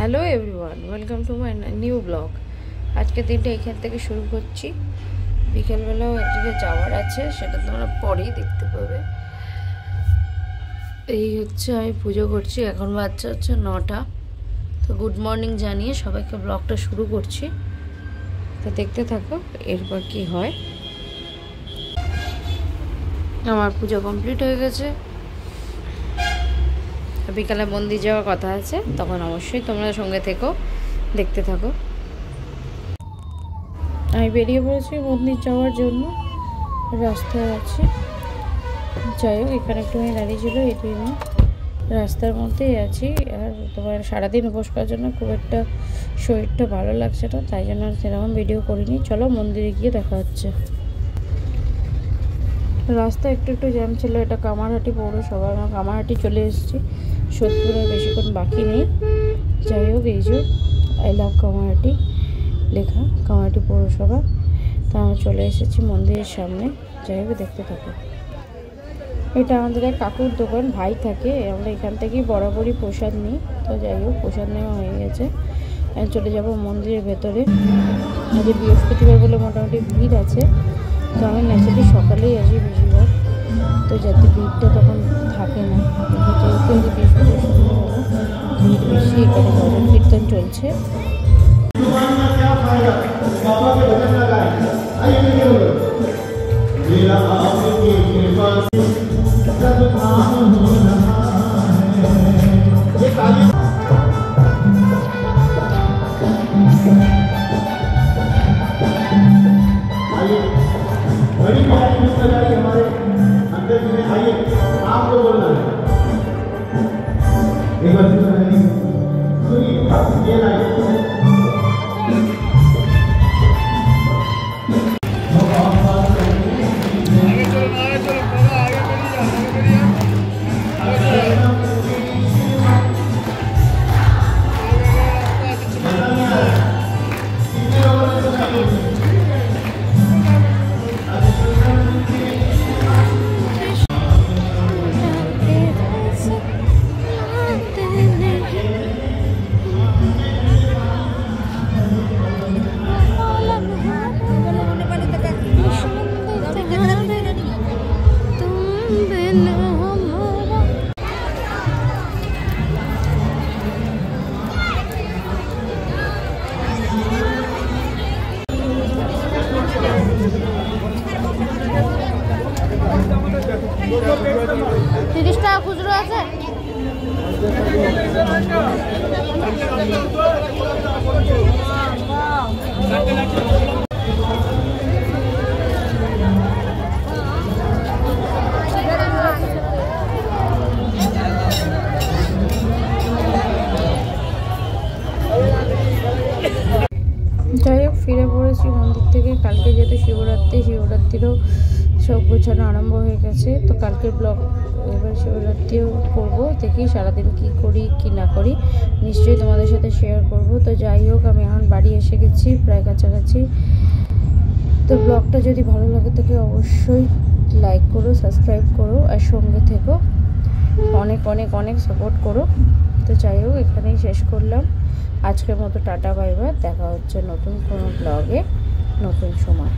Hello everyone, welcome to my new blog. আজকে দিনটা এখান থেকে শুরু করছি। বিকেলবেলাও একদিকে যাওয়ার আছে, সেটা তোমরা পরেই দেখতে পাবে। এই হচ্ছে আমি পুজো করছি, এখন বাচ্চা হচ্ছে 9টা। তো গুড মর্নিং জানিয়ে সবাইকে ব্লগটা শুরু করছি। তো দেখতে থাকো এরপর কি হয়। আমার পুজো কমপ্লিট হয়ে গেছে, বিকালে মন্দির যাওয়ার কথা আছে, তখন অবশ্যই তোমরা সঙ্গে থেকো, দেখতে থাকো। আমি বেরিয়ে পড়েছি মন্দির যাওয়ার জন্য, রাস্তায় আছি। যাই হোক, এখানে একটুখানি দাঁড়িয়ে ছিল, এই জন্য রাস্তার মধ্যেই আছি। আর তোমার সারাদিন উপোস করার জন্য খুব একটা শরীরটা ভালো লাগছে না, তাই জন্য সেরকম ভিডিও করিনি। চলো মন্দিরে গিয়ে দেখা হচ্ছে। রাস্তা একটু জ্যাম ছিল, এটা কামারহাটি পৌরসভা। আমরা কামারহাটি চলে এসেছি, সোদপুরে বেশিক্ষণ বাকি নেই। যাই হোক, এই যে আই লাভ কামারহাটি লেখা, কামারহাটি পৌরসভা। তা আমরা চলে এসেছি মন্দিরের সামনে। যাই হোক, দেখতে থাকো। এটা আমাদের এক কাকুর দোকান, ভাই থাকে। আমরা এখান থেকেই বরাবরই প্রসাদ নিই। তো যাই হোক, প্রসাদ নেওয়া হয়ে গেছে, চলে যাব মন্দিরের ভেতরে। আজ বৃহস্পতিবার বলে মোটামুটি ভিড় আছে। তো আমি ন্যাচারালি সকালেই আসি বেশিরভাগ, তো যাতে ভিড়টা তখন থাকে না। যেহেতু বৃহস্পতিবার সন্ধ্যাবেলা ভিড় বেশি, এখানে ভজন কীর্তন চলছে। हमारे अंदर में आइए, आपको बोलना है एक बार सुनिए, ये लाइए। $30 টাকা খুচরো আছে। যাই হোক, ফিরে পড়েছি মন্দির থেকে। কালকে যেহেতু শিবরাত্রিরও সব গোছানো আরম্ভ হয়ে গেছে। তো কালকের ব্লগ এবার শিবরাত্রিও করবো, দেখি সারাদিন কি করি কি না করি, নিশ্চয়ই তোমাদের সাথে শেয়ার করব। তো যাই হোক, আমি এখন বাড়ি এসে গেছি, প্রায় কাছাকাছি। তো ব্লগটা যদি ভালো লাগে থাকে অবশ্যই লাইক করো, সাবস্ক্রাইব করো, আর সঙ্গে থেকো, অনেক অনেক অনেক সাপোর্ট করো। তো যাই হোক, এখানেই শেষ করলাম আজকের মতো। টাটা বাই বাই, দেখা হচ্ছে নতুন কোনো ব্লগে নতুন সময়।